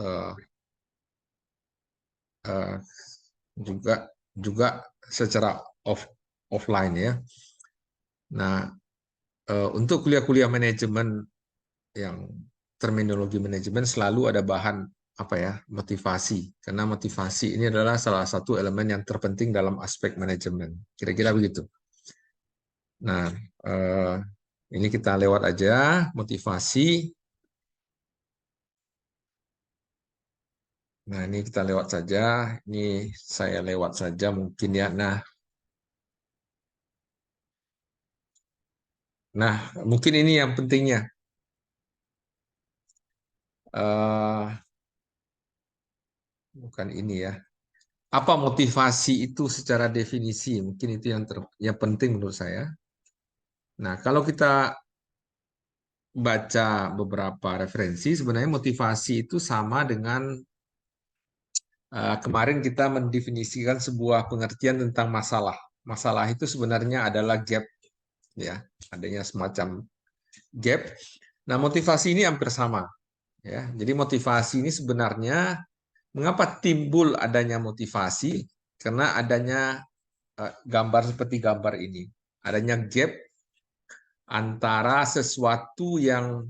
uh, uh, juga secara offline ya. Nah, untuk kuliah-kuliah manajemen yang terminologi manajemen selalu ada bahan apa ya, motivasi, karena motivasi ini adalah salah satu elemen yang terpenting dalam aspek manajemen, kira-kira begitu. Nah, ini kita lewat aja motivasi. Nah, ini kita lewat saja, ini saya lewat saja mungkin ya. Nah, mungkin ini yang pentingnya. Bukan ini ya. Apa motivasi itu secara definisi? Mungkin itu yang penting menurut saya. Nah, kalau kita baca beberapa referensi, sebenarnya motivasi itu sama dengan kemarin kita mendefinisikan sebuah pengertian tentang masalah. Masalah itu sebenarnya adalah gap, ya, adanya semacam gap. Nah, motivasi ini hampir sama, ya. Jadi motivasi ini sebenarnya mengapa timbul adanya motivasi? Karena adanya gambar seperti gambar ini, adanya gap antara sesuatu yang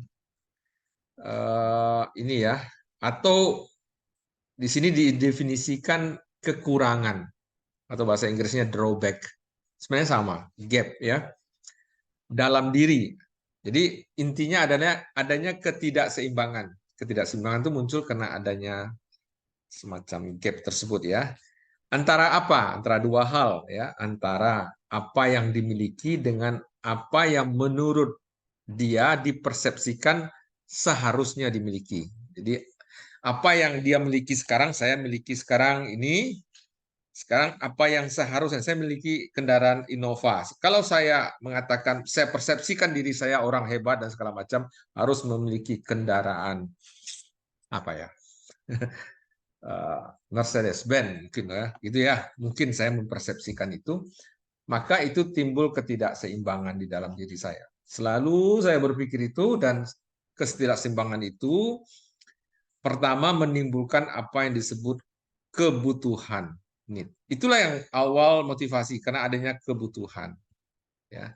ini ya, atau di sini didefinisikan kekurangan atau bahasa Inggrisnya drawback. Sebenarnya sama, gap ya, dalam diri. Jadi intinya adanya ketidakseimbangan. Ketidakseimbangan itu muncul karena adanya semacam gap tersebut ya. Antara apa? Antara dua hal ya, antara apa yang dimiliki dengan apa yang menurut dia dipersepsikan seharusnya dimiliki. Jadi apa yang dia miliki sekarang, saya miliki sekarang ini. Sekarang apa yang seharusnya saya miliki kendaraan Innova. Kalau saya mengatakan saya persepsikan diri saya orang hebat dan segala macam, harus memiliki kendaraan apa ya? Mercedes-Benz mungkin ya, gitu ya. Mungkin saya mempersepsikan itu, maka itu timbul ketidakseimbangan di dalam diri saya. Selalu saya berpikir itu, dan ketidakseimbangan itu pertama menimbulkan apa yang disebut kebutuhan. Itulah yang awal motivasi, karena adanya kebutuhan. Ya,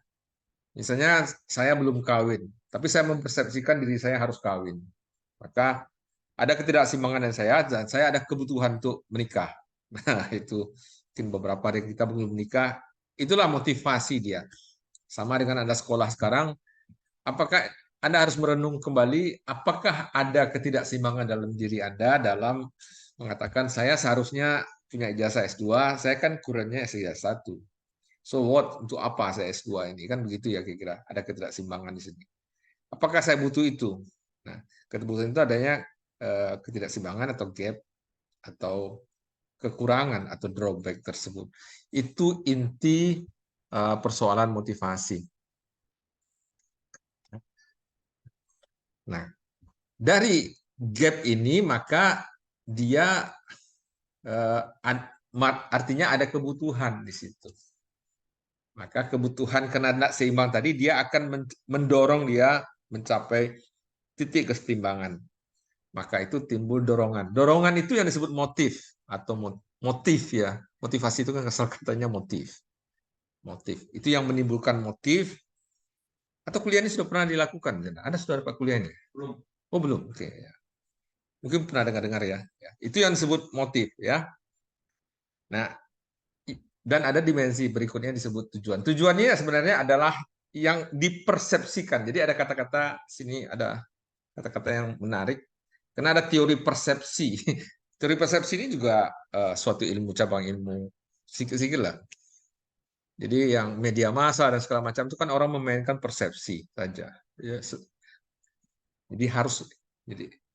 misalnya saya belum kawin, tapi saya mempersepsikan diri saya harus kawin. Maka ada ketidakseimbangan dan saya ada kebutuhan untuk menikah. Nah, itu mungkin beberapa dari kita belum menikah. Itulah motivasi dia. Sama dengan Anda sekolah sekarang, apakah Anda harus merenung kembali, apakah ada ketidakseimbangan dalam diri Anda dalam mengatakan saya seharusnya punya ijazah S2, saya kan kurangnya ijazah S1. So what, untuk apa saya S2 ini? Kan begitu ya kira-kira. Ada ketidakseimbangan di sini. Apakah saya butuh itu? Nah, kebutuhan itu adanya ketidakseimbangan atau gap atau kekurangan atau drawback tersebut. Itu inti persoalan motivasi. Nah, dari gap ini maka dia artinya ada kebutuhan di situ. Maka kebutuhan karena tidak seimbang tadi dia akan mendorong dia mencapai titik kesetimbangan. Maka itu timbul dorongan. Dorongan itu yang disebut motif atau motif ya. Motivasi itu kan asal katanya motif. Motif itu yang menimbulkan motif. Atau kuliah ini sudah pernah dilakukan? Ada sudah dapat kuliah ini? Belum. Oh belum. Oke. Ya. Mungkin pernah dengar-dengar ya. Itu yang disebut motif ya. Nah, dan ada dimensi berikutnya disebut tujuan. Tujuannya sebenarnya adalah yang dipersepsikan. Jadi ada kata-kata sini, ada kata-kata yang menarik karena ada teori persepsi. Teori persepsi ini juga suatu ilmu, cabang ilmu sedikit-sedikit lah. Jadi yang media massa dan segala macam itu kan orang memainkan persepsi saja. Ya, jadi harus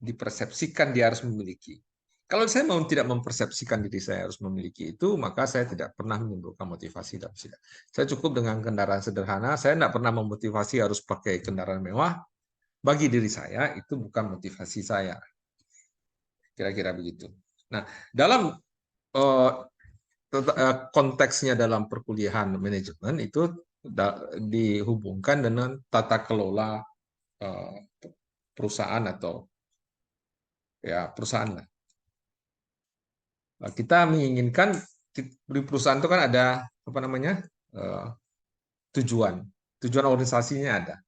dipersepsikan dia harus memiliki. Kalau saya mau tidak mempersepsikan diri saya harus memiliki itu, maka saya tidak pernah menimbulkan motivasi dalam sidang. Saya cukup dengan kendaraan sederhana, saya tidak pernah memotivasi harus pakai kendaraan mewah. Bagi diri saya itu bukan motivasi saya. Kira-kira begitu. Nah, dalam konteksnya dalam perkuliahan manajemen itu dihubungkan dengan tata kelola perusahaan atau ya perusahaan lah. Nah, kita menginginkan di perusahaan itu kan ada apa namanya tujuan, tujuan organisasinya ada.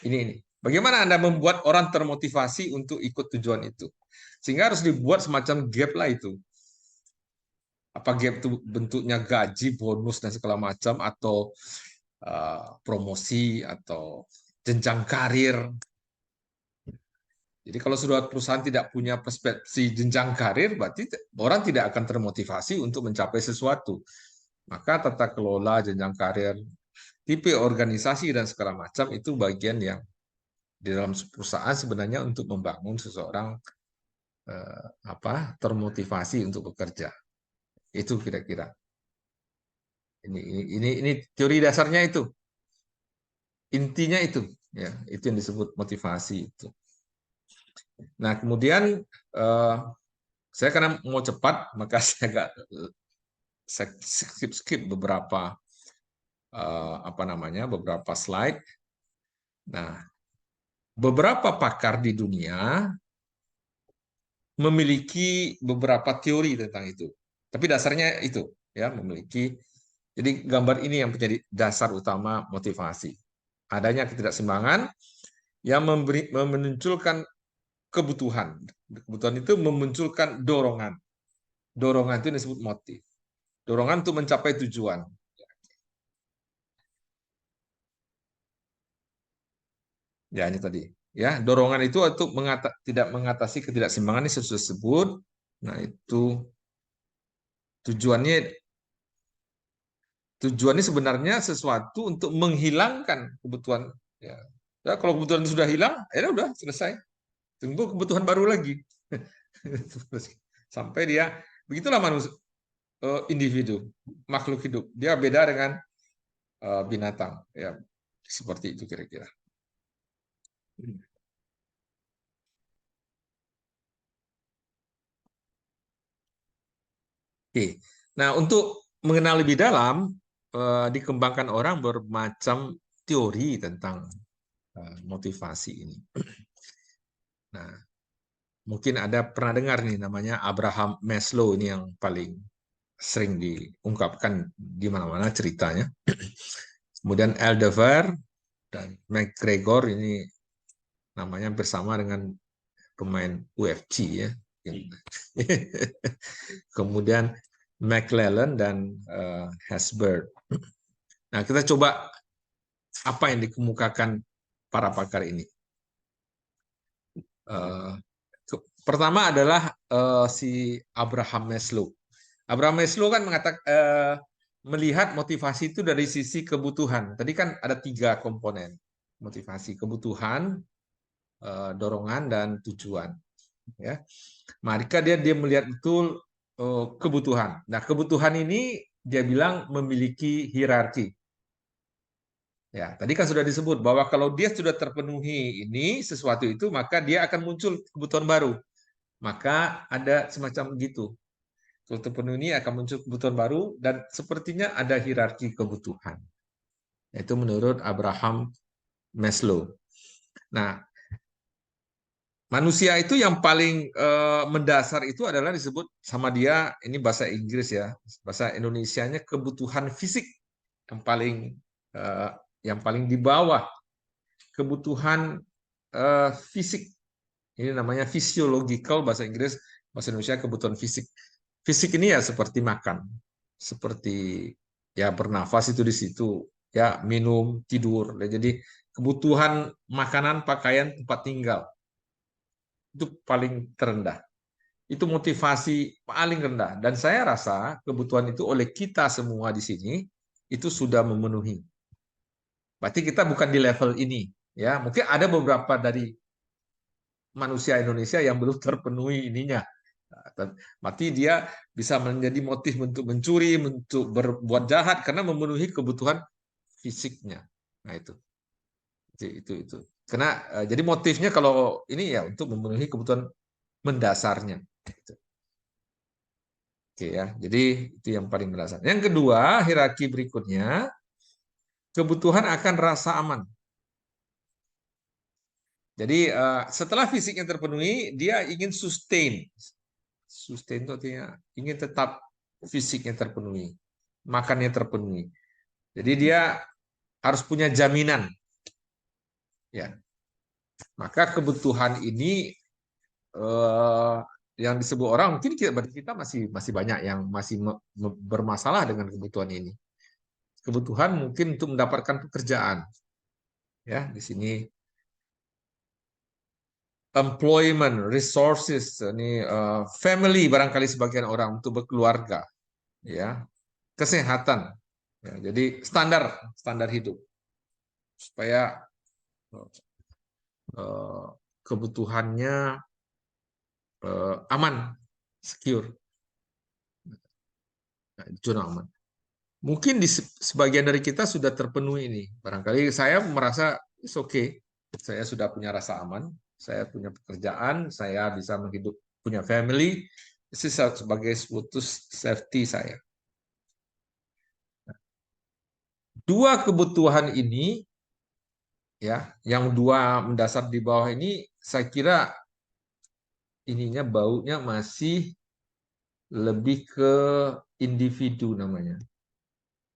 Ini, bagaimana Anda membuat orang termotivasi untuk ikut tujuan itu? Sehingga harus dibuat semacam gap lah itu. Apa gap itu bentuknya gaji, bonus dan segala macam atau promosi atau jenjang karir. Jadi kalau sudah perusahaan tidak punya perspektif jenjang karir, berarti orang tidak akan termotivasi untuk mencapai sesuatu. Maka tata kelola jenjang karir, tipe organisasi dan segala macam itu bagian yang di dalam perusahaan sebenarnya untuk membangun seseorang termotivasi untuk bekerja. Itu kira-kira. Ini teori dasarnya itu. Intinya itu, ya, itu yang disebut motivasi itu. Nah, kemudian saya karena mau cepat, maka saya skip beberapa beberapa slide. Nah, beberapa pakar di dunia memiliki beberapa teori tentang itu. Tapi dasarnya itu, ya, memiliki. Jadi gambar ini yang menjadi dasar utama motivasi. Adanya ketidakseimbangan yang memunculkan kebutuhan. Kebutuhan itu memunculkan dorongan. Dorongan itu disebut motif. Dorongan untuk mencapai tujuan. Ya, ini tadi. Ya, dorongan itu untuk tidak mengatasi ketidakseimbangan ini sudah disebut. Nah, itu tujuannya sebenarnya sesuatu untuk menghilangkan kebutuhan. Ya. Ya, kalau kebutuhan itu sudah hilang, ya udah selesai. Tunggu kebutuhan baru lagi. Sampai dia, begitulah manusia, individu, makhluk hidup. Dia beda dengan binatang. Ya, seperti itu kira-kira. Oke. Nah, untuk mengenal lebih dalam, dikembangkan orang bermacam teori tentang motivasi ini. Nah, mungkin ada pernah dengar nih namanya Abraham Maslow, ini yang paling sering diungkapkan di mana-mana ceritanya. Kemudian Aldevar dan McGregor, ini namanya bersama dengan pemain UFC ya. Kemudian McClellan dan Hasbird. Nah, kita coba apa yang dikemukakan para pakar ini. Pertama adalah si Abraham Maslow. Abraham Maslow kan melihat motivasi itu dari sisi kebutuhan. Tadi kan ada 3 komponen motivasi: kebutuhan, dorongan, dan tujuan. Ya, maka dia melihat betul kebutuhan. Nah, kebutuhan ini dia bilang memiliki hierarki. Ya, tadi kan sudah disebut bahwa kalau dia sudah terpenuhi ini sesuatu itu, maka dia akan muncul kebutuhan baru. Maka ada semacam gitu. Kalau terpenuhi ini akan muncul kebutuhan baru dan sepertinya ada hierarki kebutuhan. Itu menurut Abraham Maslow. Nah, manusia itu yang paling mendasar itu adalah disebut sama dia, ini bahasa Inggris ya, bahasa Indonesianya kebutuhan fisik yang paling di bawah kebutuhan fisik. Ini namanya physiological bahasa Inggris, bahasa Indonesia kebutuhan fisik. Fisik ini ya seperti makan, seperti ya bernafas itu di situ, ya minum, tidur. Jadi kebutuhan makanan, pakaian, tempat tinggal itu paling terendah. Itu motivasi paling rendah. Dan saya rasa kebutuhan itu oleh kita semua di sini itu sudah memenuhi. Berarti kita bukan di level ini, ya. Mungkin ada beberapa dari manusia Indonesia yang belum terpenuhi ininya. Berarti dia bisa menjadi motif untuk mencuri, untuk berbuat jahat karena memenuhi kebutuhan fisiknya. Nah, itu. Karena jadi motifnya kalau ini ya untuk memenuhi kebutuhan mendasarnya. Oke ya, jadi itu yang paling mendasar. Yang kedua, hierarki berikutnya, kebutuhan akan rasa aman. Jadi setelah fisiknya terpenuhi, dia ingin sustain. Sustain itu artinya ingin tetap fisiknya terpenuhi, makannya terpenuhi. Jadi dia harus punya jaminan, ya. Maka kebutuhan ini yang disebut orang mungkin kita masih banyak yang masih bermasalah dengan kebutuhan ini. Kebutuhan mungkin untuk mendapatkan pekerjaan, ya di sini employment, resources, ini family barangkali sebagian orang untuk berkeluarga, ya kesehatan, ya, jadi standar hidup supaya kebutuhannya aman, secure, nah, itu aman. Mungkin di sebagian dari kita sudah terpenuhi ini. Barangkali saya merasa it's okay. Saya sudah punya rasa aman, saya punya pekerjaan, saya bisa menghidup, punya family. Itu sebagai putus safety saya. Dua kebutuhan ini, ya, yang dua mendasar di bawah ini, saya kira ininya baunya masih lebih ke individu namanya.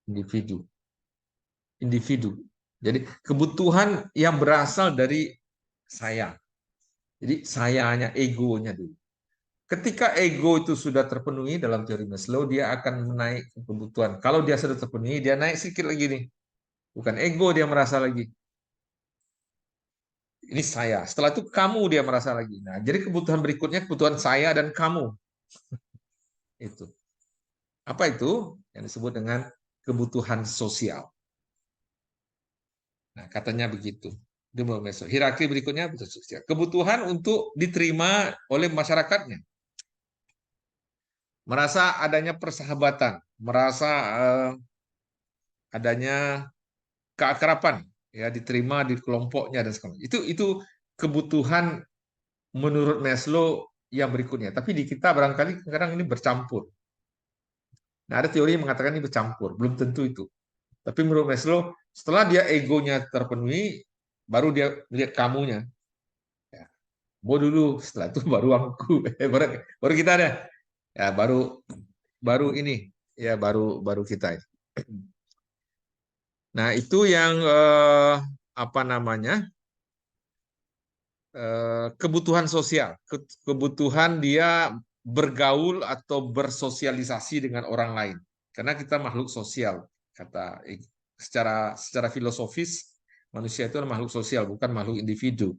Individu. Jadi kebutuhan yang berasal dari saya. Jadi sayanya, egonya dulu. Ketika ego itu sudah terpenuhi dalam teori Maslow, dia akan menaik kebutuhan. Kalau dia sudah terpenuhi, dia naik sedikit lagi nih. Bukan ego dia merasa lagi. Ini saya. Setelah itu kamu dia merasa lagi. Nah, jadi kebutuhan berikutnya kebutuhan saya dan kamu. Itu. Apa itu? Yang disebut dengan kebutuhan sosial. Nah, katanya begitu. Hierarki berikutnya kebutuhan untuk diterima oleh masyarakatnya, merasa adanya persahabatan, merasa adanya keakraban, ya diterima di kelompoknya dan sebagainya. Itu kebutuhan menurut Maslow yang berikutnya. Tapi di kita barangkali kadang ini bercampur. Nah, ada teori yang mengatakan ini bercampur, belum tentu itu. Tapi menurut Maslow, setelah dia egonya terpenuhi, baru dia melihat kamunya. Mau dulu, setelah itu baru aku, baru kita ada, ya baru ini, ya baru kita. Nah itu yang apa namanya kebutuhan sosial, kebutuhan dia bergaul atau bersosialisasi dengan orang lain. Karena kita makhluk sosial, kata secara filosofis manusia itu adalah makhluk sosial, bukan makhluk individu.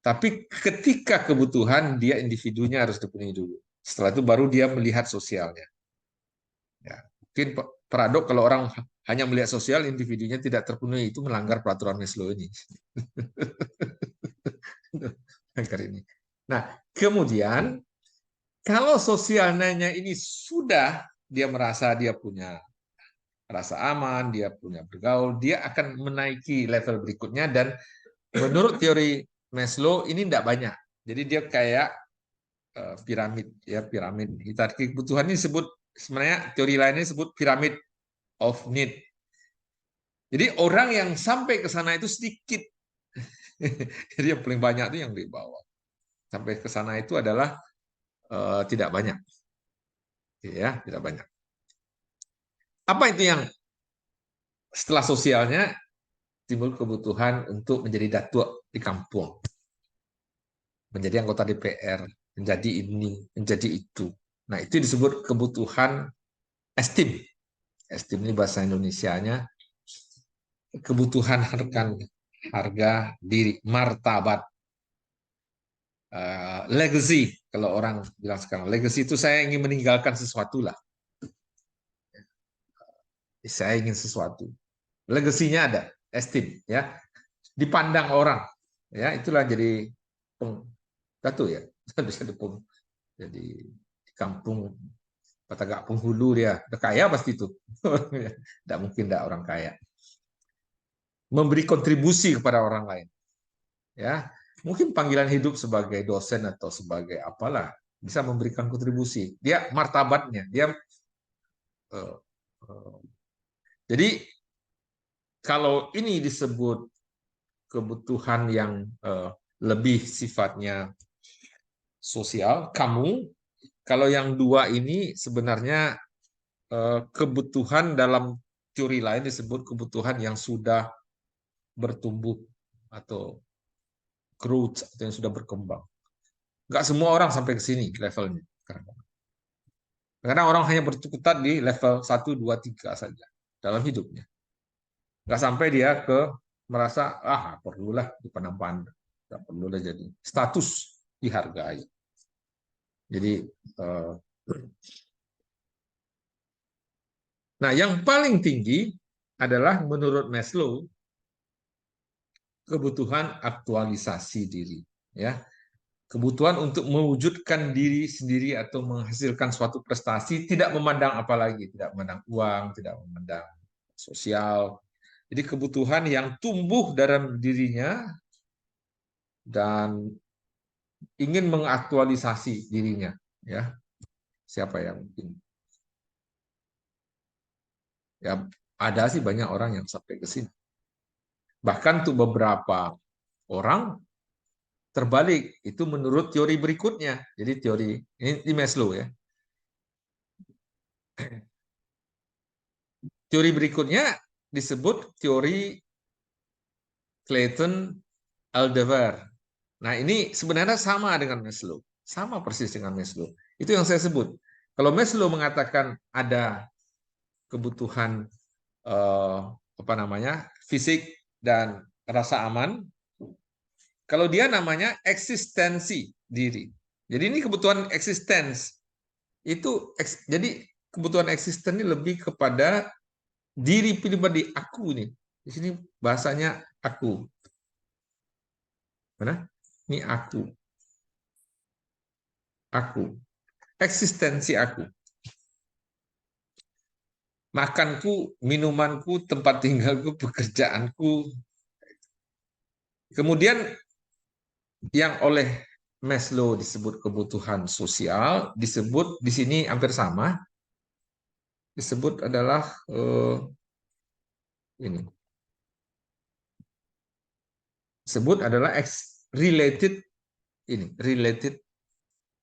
Tapi ketika kebutuhan dia individunya harus dipenuhi dulu. Setelah itu baru dia melihat sosialnya. Ya, mungkin paradok kalau orang hanya melihat sosial, individunya tidak terpenuhi, itu melanggar peraturan Maslow ini. Nah, kemudian kalau sosialnya ini sudah dia merasa dia punya rasa aman, dia punya bergaul, dia akan menaiki level berikutnya dan menurut teori Maslow ini tidak banyak. Jadi dia kayak piramid, ya piramid. Hierarki kebutuhan ini disebut sebenarnya teori lainnya disebut piramid of need. Jadi orang yang sampai ke sana itu sedikit. Jadi yang paling banyak itu yang di bawah. Sampai ke sana itu adalah tidak banyak. Ya, tidak banyak. Apa itu yang setelah sosialnya timbul kebutuhan untuk menjadi datuk di kampung, menjadi anggota DPR, menjadi ini, menjadi itu. Nah, itu disebut kebutuhan esteem. Esteem ini bahasa Indonesianya kebutuhan harga diri, martabat, legacy. Kalau orang bilang sekarang, legacy itu saya ingin meninggalkan sesuatu lah. Saya ingin sesuatu. Legasinya ada, esteem, ya, dipandang orang, ya itulah jadi satu ya, bisa jadi di kampung Patagak penghulu dia, udah kaya pasti itu, tidak mungkin tidak orang kaya, memberi kontribusi kepada orang lain, ya mungkin panggilan hidup sebagai dosen atau sebagai apalah bisa memberikan kontribusi, dia martabatnya, dia uh, uh, jadi kalau ini disebut kebutuhan yang lebih sifatnya sosial. Kamu, kalau yang dua ini sebenarnya kebutuhan dalam teori lain disebut kebutuhan yang sudah bertumbuh atau growth atau yang sudah berkembang. Nggak semua orang sampai ke sini levelnya. Karena orang hanya berkutat di level 1, 2, 3 saja dalam hidupnya. Nggak sampai dia ke merasa, perlulah dipandang-pandang. Nggak perlulah jadi status dihargai. Jadi, nah yang paling tinggi adalah menurut Maslow kebutuhan aktualisasi diri. Ya, kebutuhan untuk mewujudkan diri sendiri atau menghasilkan suatu prestasi tidak memandang apa lagi, tidak memandang uang, tidak memandang sosial. Jadi kebutuhan yang tumbuh dalam dirinya dan ingin mengaktualisasi dirinya, ya. Siapa yang mungkin ya ada sih banyak orang yang sampai ke sini. Bahkan tuh beberapa orang terbalik itu menurut teori berikutnya. Jadi teori ini di Maslow ya. Teori berikutnya disebut teori Clayton-Aldebar. Nah, ini sebenarnya sama dengan Maslow. Sama persis dengan Maslow. Itu yang saya sebut. Kalau Maslow mengatakan ada kebutuhan apa namanya? Fisik dan rasa aman, kalau dia namanya eksistensi diri. Jadi ini kebutuhan eksistens. Jadi kebutuhan eksisten ini lebih kepada diri pribadi aku nih. Di sini bahasanya aku. Mana? Ini aku. Aku. Eksistensi aku. Makanku, minumanku, tempat tinggalku, pekerjaanku. Kemudian yang oleh Maslow disebut kebutuhan sosial, disebut di sini hampir sama, disebut adalah ini. Disebut adalah related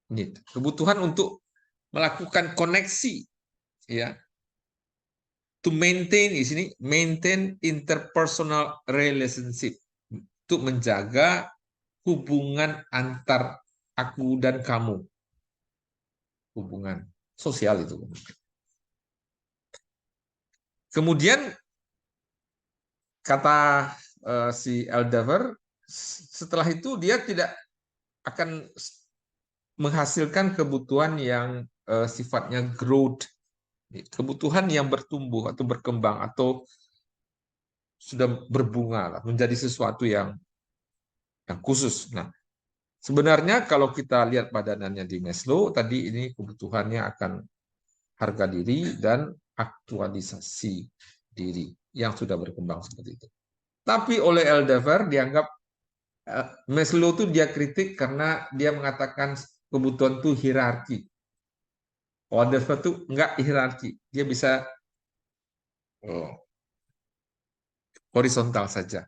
need. Kebutuhan untuk melakukan koneksi, ya, to maintain di sini maintain interpersonal relationship, untuk menjaga hubungan antar aku dan kamu, hubungan sosial itu. Kemudian kata si Aldebar, setelah itu dia tidak akan menghasilkan kebutuhan yang sifatnya growth, kebutuhan yang bertumbuh atau berkembang atau sudah berbunga lah, menjadi sesuatu yang khusus. Nah, sebenarnya kalau kita lihat padanannya di Maslow tadi, ini kebutuhannya akan harga diri dan aktualisasi diri yang sudah berkembang seperti itu. Tapi oleh Aldebar dianggap Maslow itu dia kritik karena dia mengatakan kebutuhan itu hierarki. Aldebar itu enggak hierarki, dia bisa horizontal saja.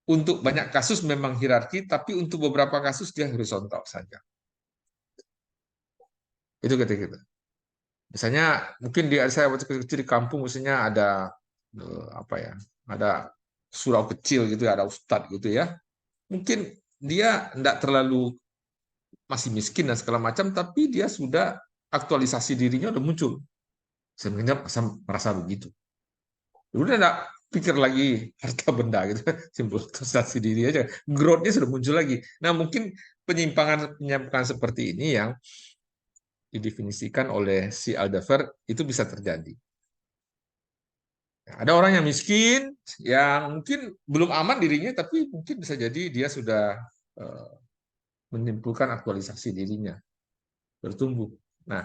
Untuk banyak kasus memang hierarki, tapi untuk beberapa kasus dia horizontal saja. Itu kata-kata. Misalnya mungkin saya waktu kecil di kampung, misalnya ada apa ya, ada surau kecil gitu, ada ustadz gitu ya. Mungkin dia tidak terlalu masih miskin dan segala macam, tapi dia sudah aktualisasi dirinya udah muncul. Sebenarnya saya merasa begitu. Udah enggak pikir lagi harta benda gitu, simbol aktualisasi diri aja. Growth-nya sudah muncul lagi. Nah, mungkin penyimpangan seperti ini yang didefinisikan oleh si Aldebar itu bisa terjadi. Ada orang yang miskin, yang mungkin belum aman dirinya, tapi mungkin bisa jadi dia sudah menyimpulkan aktualisasi dirinya, bertumbuh. Nah,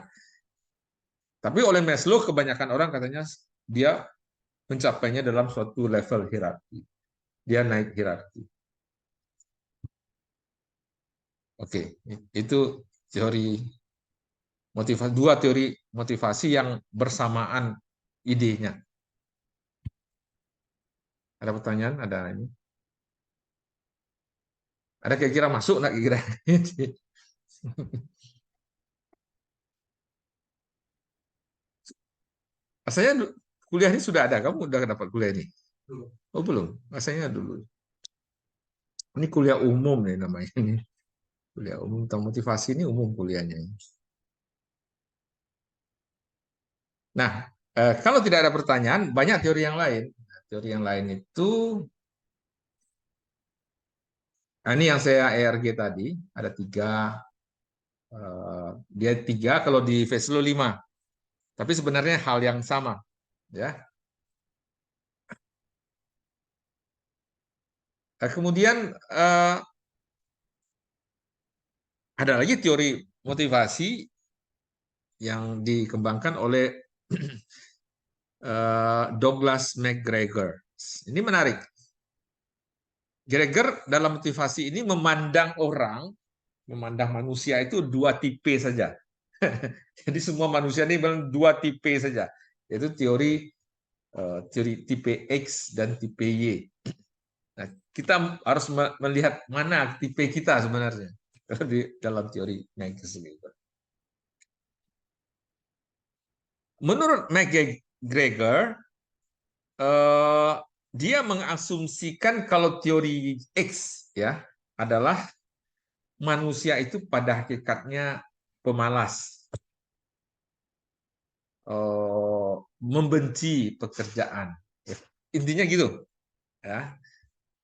tapi oleh Maslow kebanyakan orang katanya dia mencapainya dalam suatu level hierarki. Dia naik hierarki. Oke, itu teori motivasi, dua teori motivasi yang bersamaan idenya. Ada pertanyaan? Ada ini? Ada kira-kira masuk nggak kira? Rasanya kuliah ini sudah ada, kamu udah dapat kuliah ini? Oh belum, rasanya dulu. Ini kuliah umum nih namanya ini. Kuliah umum tentang motivasi ini umum kuliahnya. Nah, kalau tidak ada pertanyaan, banyak teori yang lain. Teori yang lain itu, nah ini yang saya ERG tadi, ada tiga. Dia tiga, kalau di Veslo lima. Tapi sebenarnya hal yang sama, ya. Kemudian ada lagi teori motivasi yang dikembangkan oleh Douglas McGregor. Ini menarik. Gregor dalam motivasi ini memandang manusia itu dua tipe saja. Jadi semua manusia ini dua tipe saja, yaitu teori tipe X dan tipe Y. Nah, kita harus melihat mana tipe kita sebenarnya di dalam teori McGregor. Menurut McGregor, dia mengasumsikan kalau teori X ya adalah manusia itu pada hakikatnya pemalas, membenci pekerjaan. Intinya gitu, ya.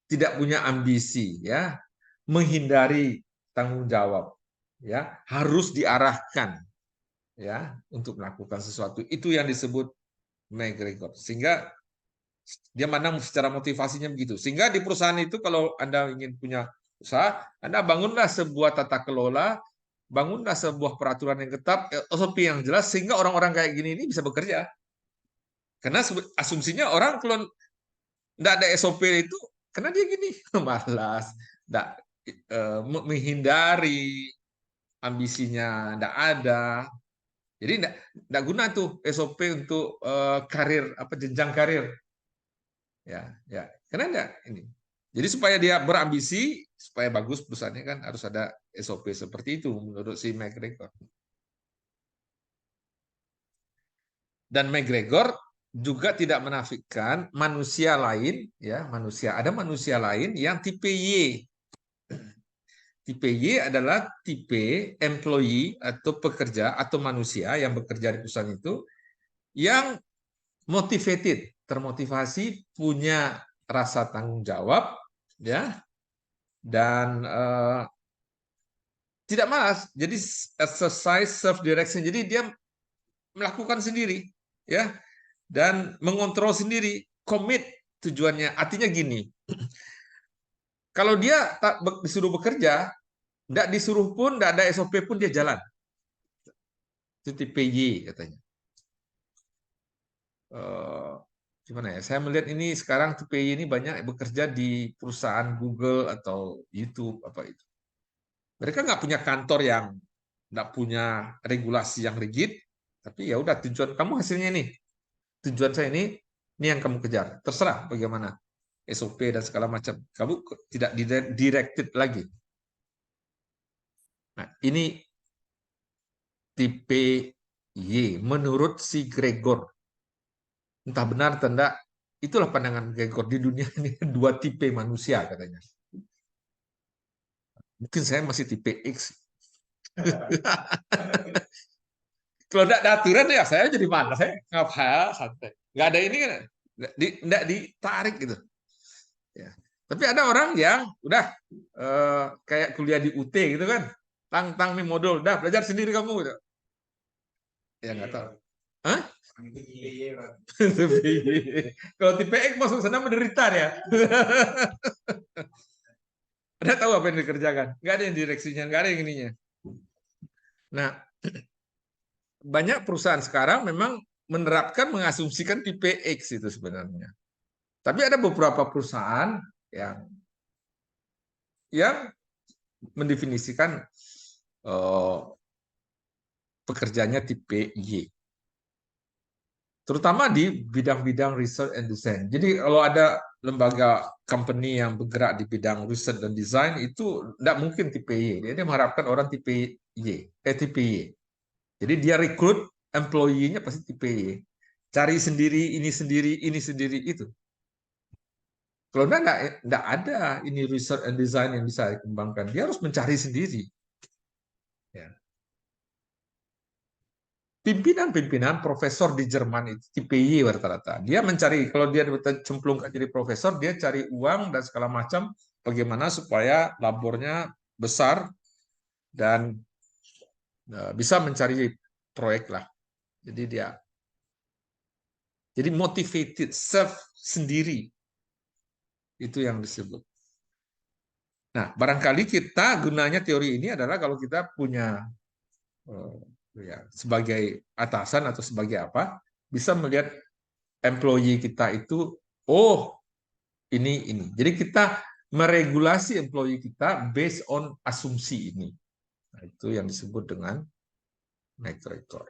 Tidak punya ambisi, ya, menghindari tanggung jawab, ya, harus diarahkan, ya, untuk melakukan sesuatu. Itu yang disebut McGregor. Sehingga dia mandang secara motivasinya begitu. Sehingga di perusahaan itu kalau Anda ingin punya usaha, Anda bangunlah sebuah tata kelola, bangunlah sebuah peraturan yang ketat, SOP yang jelas, sehingga orang-orang kayak gini ini bisa bekerja. Karena asumsinya orang kalau tidak ada SOP itu, karena dia gini, malas, tidak menghindari, ambisinya tidak ada. Jadi tidak guna tuh SOP untuk karir, apa jenjang karir. Ya, ya. Karena enggak ini. Jadi supaya dia berambisi, supaya bagus perusahaannya kan harus ada SOP seperti itu menurut si McGregor. Dan McGregor juga tidak menafikan manusia lain, ya manusia. Ada manusia lain yang tipe Y. Tipe Y adalah tipe employee atau pekerja atau manusia yang bekerja di perusahaan itu yang motivated, termotivasi, punya rasa tanggung jawab, ya, dan tidak malas. Jadi exercise self direction. Jadi dia melakukan sendiri, ya, dan mengontrol sendiri, komit tujuannya. Artinya gini, kalau dia tak disuruh bekerja, tidak disuruh pun, tidak ada SOP pun dia jalan. Itu tipe Y katanya. Gimana ya? Saya melihat ini sekarang tipe Y ini banyak bekerja di perusahaan Google atau YouTube apa itu. Mereka nggak punya kantor yang nggak punya regulasi yang rigid, tapi ya udah tujuan kamu hasilnya ini, tujuan saya ini yang kamu kejar. Terserah bagaimana SOP dan segala macam. Kamu tidak directed lagi. Nah, ini tipe Y menurut si Gregor. Entah benar atau tidak, itulah pandangan Gregor di dunia ini dua tipe manusia katanya. Mungkin saya masih tipe X. Kalau tidak ada aturan ya saya jadi malas, saya ngapain santai. Nggak ada ini kan, nggak ditarik gitu. Ya. Tapi ada orang yang udah kayak kuliah di UT gitu kan, tang nih modul, udah belajar sendiri kamu gitu. Ya nggak tahu. Hah? Kalau tipe X masuk sana menderita ya. Ada tahu apa yang dikerjakan? Nggak ada yang direksinya, nggak ada yang ininya. Nah, banyak perusahaan sekarang memang menerapkan mengasumsikan tipe X itu sebenarnya. Tapi ada beberapa perusahaan yang mendefinisikan pekerjanya tipe Y. terutama di bidang-bidang research and design. Jadi kalau ada lembaga company yang bergerak di bidang research dan design itu tidak mungkin tipe Y. Dia mengharapkan orang tipe Y, tipe Y. Jadi dia rekrut employee-nya pasti tipe Y. Cari sendiri, ini sendiri itu. Kalau enggak ada ini research and design yang bisa dikembangkan. Dia harus mencari sendiri. Ya. Pimpinan-pimpinan profesor di Jerman itu tipe Y rata-rata. Dia mencari, kalau dia cemplung jadi profesor, dia cari uang dan segala macam bagaimana supaya labornya besar dan bisa mencari proyek lah. Jadi motivated, self sendiri itu yang disebut. Nah, barangkali kita gunanya teori ini adalah kalau kita punya ya, sebagai atasan atau sebagai apa, bisa melihat employee kita itu, oh ini. Jadi kita meregulasi employee kita based on asumsi ini. Nah, itu yang disebut dengan McGregor.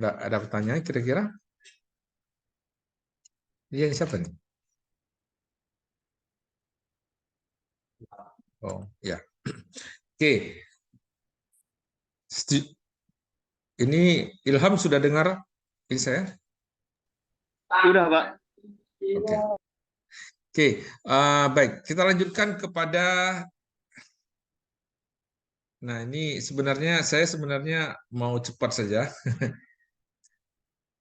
Ada pertanyaan kira-kira? Ini siapa nih? Oh, ya. Oke. Ini Ilham sudah dengar ini saya? Sudah, Pak. Oke. Oke, baik. Kita lanjutkan kepada. Nah, ini saya sebenarnya mau cepat saja.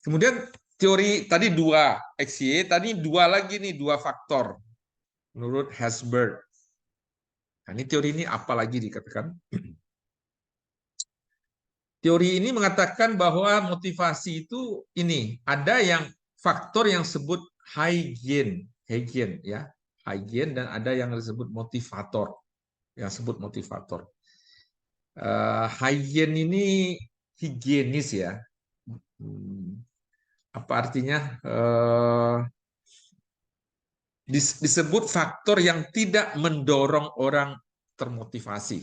Kemudian teori tadi 2 XY, tadi 2 lagi nih, 2 faktor menurut Herzberg. Nah, ini teori ini apa lagi dikatakan? Teori ini mengatakan bahwa motivasi itu ini ada yang faktor yang disebut hygiene ya, hygiene, dan ada yang disebut motivator, hygiene ini higienis ya. Apa artinya? Disebut faktor yang tidak mendorong orang termotivasi.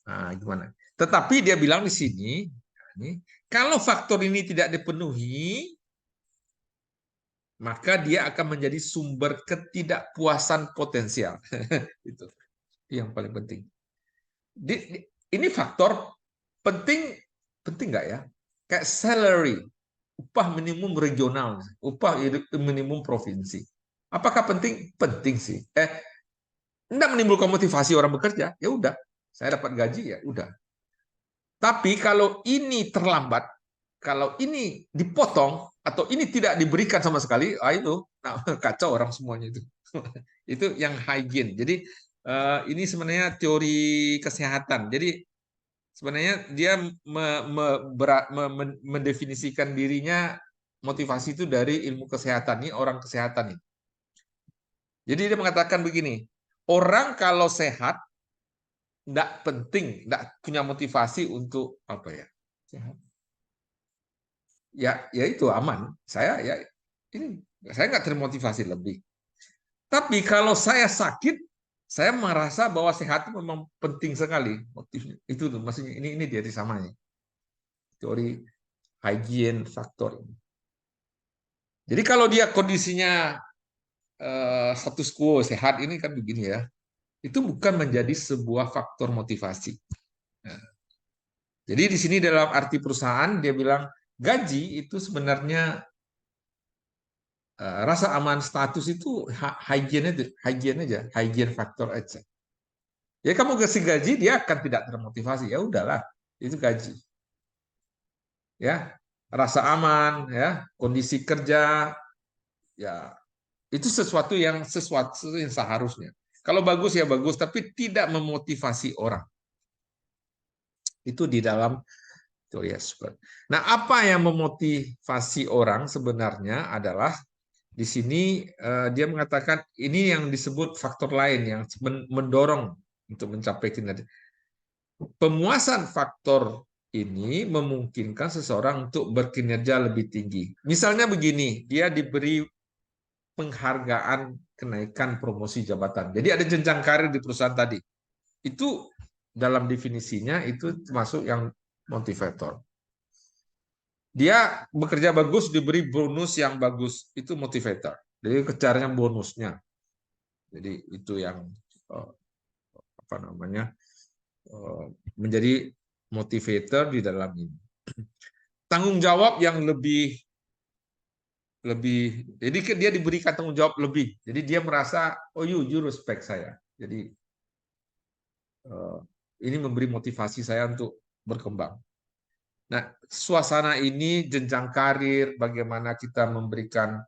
Nah, gimana? Tetapi dia bilang di sini, kalau faktor ini tidak dipenuhi, maka dia akan menjadi sumber ketidakpuasan potensial. Itu yang paling penting. Ini faktor penting nggak ya? Kayak salary, upah minimum regional, upah minimum provinsi. Apakah penting? Penting sih. Enggak menimbulkan motivasi orang bekerja, ya udah, saya dapat gaji ya udah. Tapi kalau ini terlambat, kalau ini dipotong atau ini tidak diberikan sama sekali, itu kacau orang semuanya itu. Itu yang hygiene. Jadi ini sebenarnya teori kesehatan. Jadi sebenarnya dia mendefinisikan dirinya motivasi itu dari ilmu kesehatan, ini orang kesehatan nih. Jadi dia mengatakan begini, orang kalau sehat tidak penting, tidak punya motivasi untuk apa ya? Sehat. Ya itu aman. Saya nggak termotivasi lebih. Tapi kalau saya sakit, saya merasa bahwa sehat itu memang penting sekali motifnya. Itu tuh maksudnya ini dia samanya. Teori hygiene faktor ini. Jadi kalau dia kondisinya status quo sehat ini kan begini ya, itu bukan menjadi sebuah faktor motivasi. Nah, jadi di sini dalam arti perusahaan dia bilang gaji itu sebenarnya rasa aman status itu hygiene aja, hygiene faktor aja. Ya kamu kasih gaji dia akan tidak termotivasi, ya udahlah itu gaji. Ya rasa aman, ya kondisi kerja, ya itu sesuatu yang seharusnya. Kalau bagus ya bagus, tapi tidak memotivasi orang. Itu di dalam teori Herzberg. Nah, apa yang memotivasi orang sebenarnya adalah di sini dia mengatakan ini yang disebut faktor lain yang mendorong untuk mencapai kinerja. Pemuasan faktor ini memungkinkan seseorang untuk berkinerja lebih tinggi. Misalnya begini, dia diberi penghargaan kenaikan promosi jabatan. Jadi ada jenjang karir di perusahaan tadi. Itu dalam definisinya itu termasuk yang motivator. Dia bekerja bagus, diberi bonus yang bagus, itu motivator. Jadi kejarnya bonusnya. Jadi itu yang apa namanya menjadi motivator di dalam ini. Tanggung jawab yang lebih, jadi dia diberikan tanggung jawab lebih. Jadi dia merasa, oh you respect saya. Jadi ini memberi motivasi saya untuk berkembang. Nah, suasana ini, jenjang karir, bagaimana kita memberikan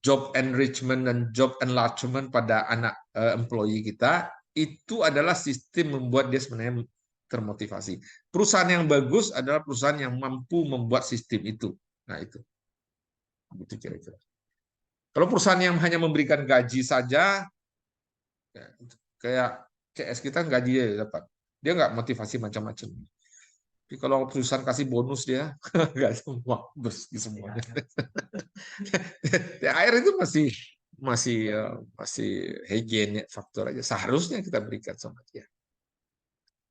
job enrichment dan job enlargement pada anak employee kita, itu adalah sistem membuat dia sebenarnya termotivasi. Perusahaan yang bagus adalah perusahaan yang mampu membuat sistem itu. Nah, itu kira-kira. Kalau perusahaan yang hanya memberikan gaji saja, kayak CS kita gaji dia dapat, dia nggak motivasi macam-macam. Tapi kalau perusahaan kasih bonus dia nggak semua bersih semuanya. THR itu masih higienik faktor aja. Seharusnya kita berikan sama dia.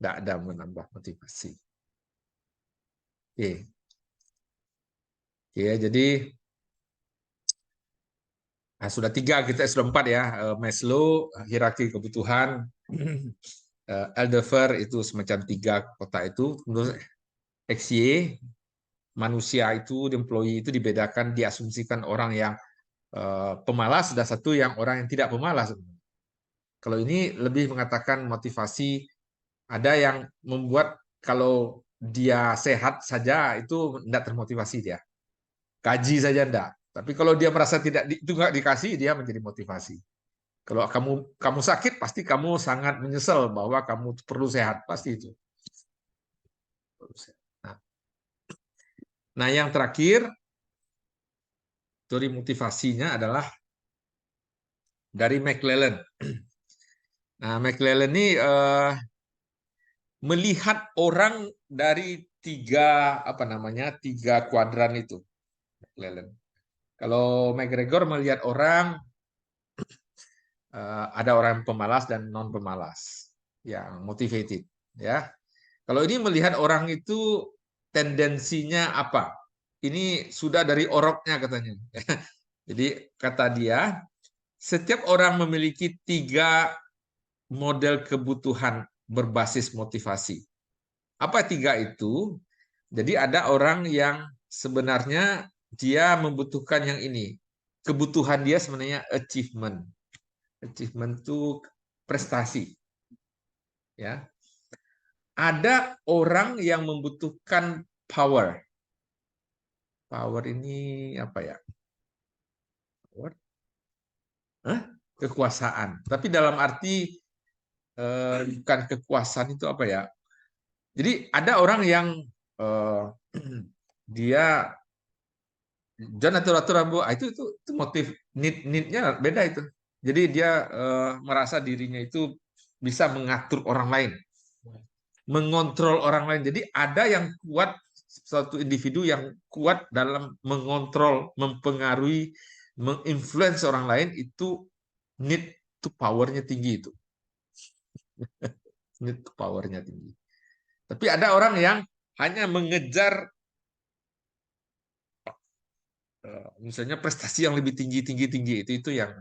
Nggak ada menambah motivasi. Oke. Oke, jadi sudah 3, kita sudah 4 ya. Maslow, hierarki kebutuhan. Aldefer itu semacam 3 kotak itu. Menurut XY, manusia itu, employee itu dibedakan, diasumsikan orang yang pemalas, dan satu yang orang yang tidak pemalas. Kalau ini lebih mengatakan motivasi, ada yang membuat kalau dia sehat saja itu tidak termotivasi dia. Gaji saja enggak. Tapi kalau dia merasa itu nggak dikasih, dia menjadi motivasi. Kalau kamu sakit, pasti kamu sangat menyesal bahwa kamu perlu sehat, pasti itu. Nah, yang terakhir, teori motivasinya adalah dari McClellan. Nah, McClellan ini melihat orang dari 3 kuadran itu. McClellan. Kalau McGregor melihat orang, ada orang pemalas dan non pemalas, yang motivated, ya. Kalau ini melihat orang itu tendensinya apa? Ini sudah dari oroknya katanya. Jadi kata dia, setiap orang memiliki 3 model kebutuhan berbasis motivasi. Apa 3 itu? Jadi ada orang yang sebenarnya dia membutuhkan yang ini. Kebutuhan dia sebenarnya achievement. Achievement itu prestasi. Ya. Ada orang yang membutuhkan power. Power ini apa ya? Power? Kekuasaan. Tapi dalam arti bukan kekuasaan itu apa ya? Jadi ada orang yang dia jangan atur-aturan, Bu. Itu motif need-nya beda itu. Jadi dia merasa dirinya itu bisa mengatur orang lain, mengontrol orang lain. Jadi ada yang kuat, suatu individu yang kuat dalam mengontrol, mempengaruhi, menginfluence orang lain, itu need to power-nya tinggi itu. Need to power-nya tinggi. Tapi ada orang yang hanya mengejar misalnya prestasi yang lebih tinggi itu yang.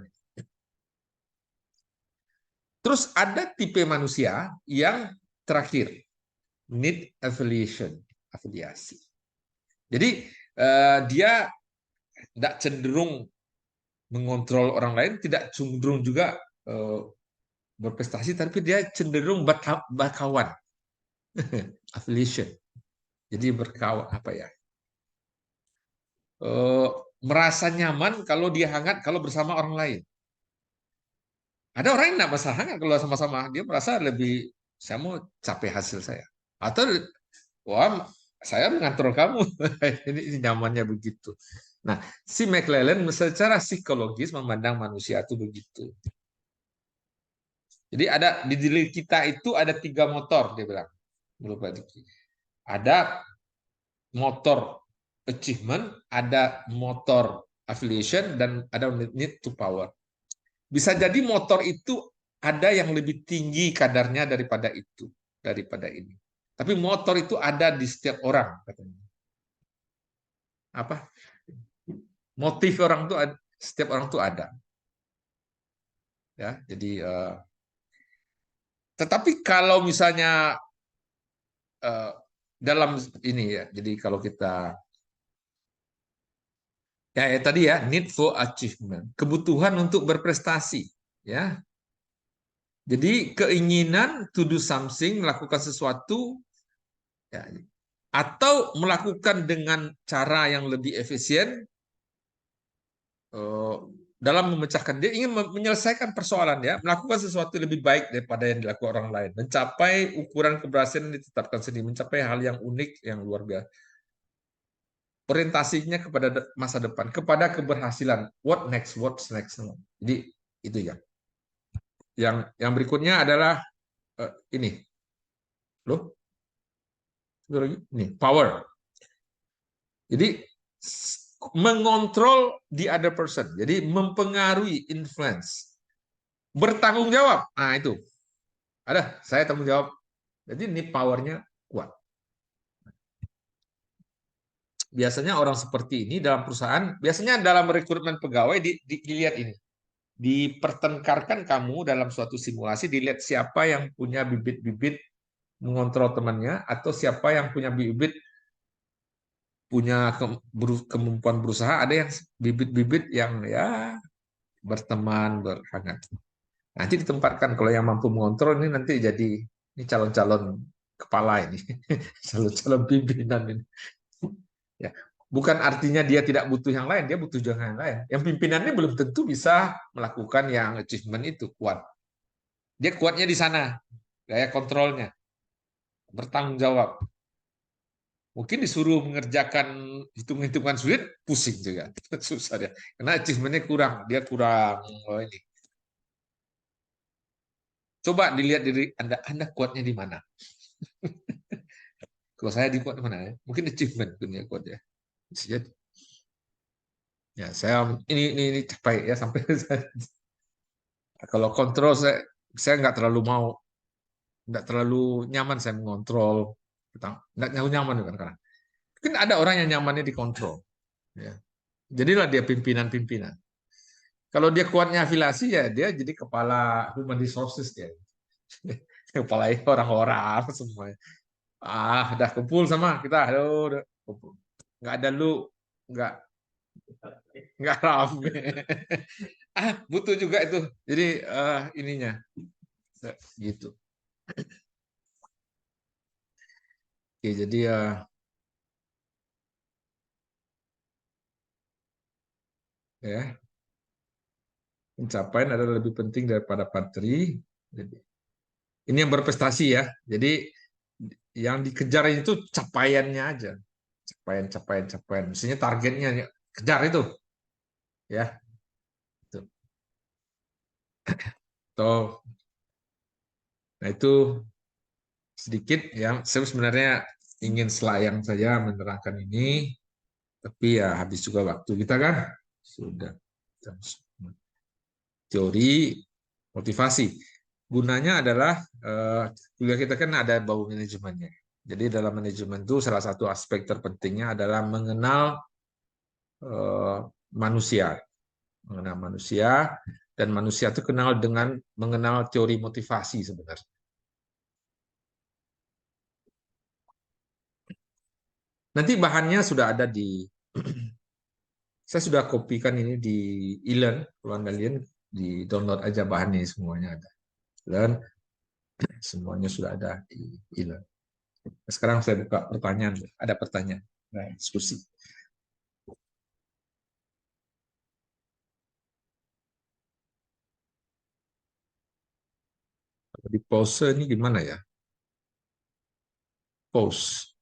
Terus ada tipe manusia yang terakhir, need affiliation, afiliasi. Jadi dia tidak cenderung mengontrol orang lain, tidak cenderung juga berprestasi, tapi dia cenderung berkawan, affiliation. Jadi berkawan apa ya? Merasa nyaman kalau dia hangat kalau bersama orang lain. Ada orang yang tidak merasa hangat kalau sama-sama, dia merasa lebih, saya mau capai hasil saya. Atau, wah, saya mengatur kamu. Ini nyamannya begitu. Nah, si McClellan secara psikologis memandang manusia itu begitu. Jadi ada di diri kita itu ada 3 motor, dia bilang. Ada motor achievement, ada motor affiliation, dan ada need to power. Bisa jadi motor itu ada yang lebih tinggi kadarnya daripada ini. Tapi motor itu ada di setiap orang, katanya. Apa? Motif orang tuh setiap orang tuh ada. Ya, jadi tetapi kalau misalnya dalam ini ya, jadi kalau kita ya tadi ya, need for achievement, kebutuhan untuk berprestasi, ya. Jadi keinginan to do something, melakukan sesuatu, ya, atau melakukan dengan cara yang lebih efisien eh, dalam memecahkan, dia ingin menyelesaikan persoalan, ya, melakukan sesuatu lebih baik daripada yang dilakukan orang lain, mencapai ukuran keberhasilan yang ditetapkan sendiri, mencapai hal yang unik, yang luar biasa. Orientasinya kepada masa depan, kepada keberhasilan. What next? What's next? Jadi itu ya. Yang berikutnya adalah ini, loh, ini power. Jadi mengontrol the other person. Jadi mempengaruhi, influence. Bertanggung jawab. Nah itu. Ada, saya tanggung jawab. Jadi ini powernya kuat. Biasanya orang seperti ini dalam perusahaan, biasanya dalam rekrutmen pegawai dilihat ini. Dipertengkarkan kamu dalam suatu simulasi, dilihat siapa yang punya bibit-bibit mengontrol temannya, atau siapa yang punya bibit punya kemampuan berusaha, ada yang bibit-bibit yang ya berteman, berhangat. Nanti ditempatkan, kalau yang mampu mengontrol ini nanti jadi ini calon-calon kepala ini, calon-calon pimpinan ini. Ya, bukan artinya dia tidak butuh yang lain, dia butuh juga yang lain. Yang pimpinannya belum tentu bisa melakukan yang achievement itu kuat. Dia kuatnya di sana, gaya kontrolnya, bertanggung jawab. Mungkin disuruh mengerjakan hitung-hitungan sulit, pusing juga, susah dia. Karena achievementnya kurang, dia kurang ini. Coba dilihat diri Anda kuatnya di mana. Kalau saya di kuat di mana? Mungkin achievement punya kuat ya. Ya saya ini capai ya sampai kalau kontrol saya nggak terlalu mau, nggak terlalu nyaman saya mengontrol, nggak terlalu nyaman kan karena mungkin ada orang yang nyamannya dikontrol, ya. Jadilah dia pimpinan-pimpinan. Kalau dia kuatnya afiliasi, ya dia jadi kepala human resources dia. Kepala orang-orang semua. Udah kumpul sama kita, aduh, udah kumpul. Nggak ada lu, nggak nggak rame. Butuh juga itu. Jadi ininya gitu. Oke, jadi ya pencapaian adalah lebih penting daripada materi. Jadi, ini yang berprestasi ya. Jadi yang dikejar itu capaiannya aja. Capaian. Maksudnya targetnya kejar itu, ya. Itu. Tuh. Nah, itu sedikit yang saya sebenarnya ingin selayang saja menerangkan ini, tapi ya habis juga waktu kita kan. Sudah. Teori motivasi. Gunanya adalah kuliah kita kan ada bau manajemennya. Jadi dalam manajemen itu salah satu aspek terpentingnya adalah mengenal manusia, dan manusia itu kenal dengan mengenal teori motivasi sebenarnya. Nanti bahannya sudah ada di saya sudah kopikan ini di e-learn, kalau Anda lihat di download aja bahannya, semuanya ada. Dan semuanya sudah ada di e-learn. Sekarang saya buka pertanyaan, ada pertanyaan, nah, diskusi. Di pause ini gimana ya? Pause.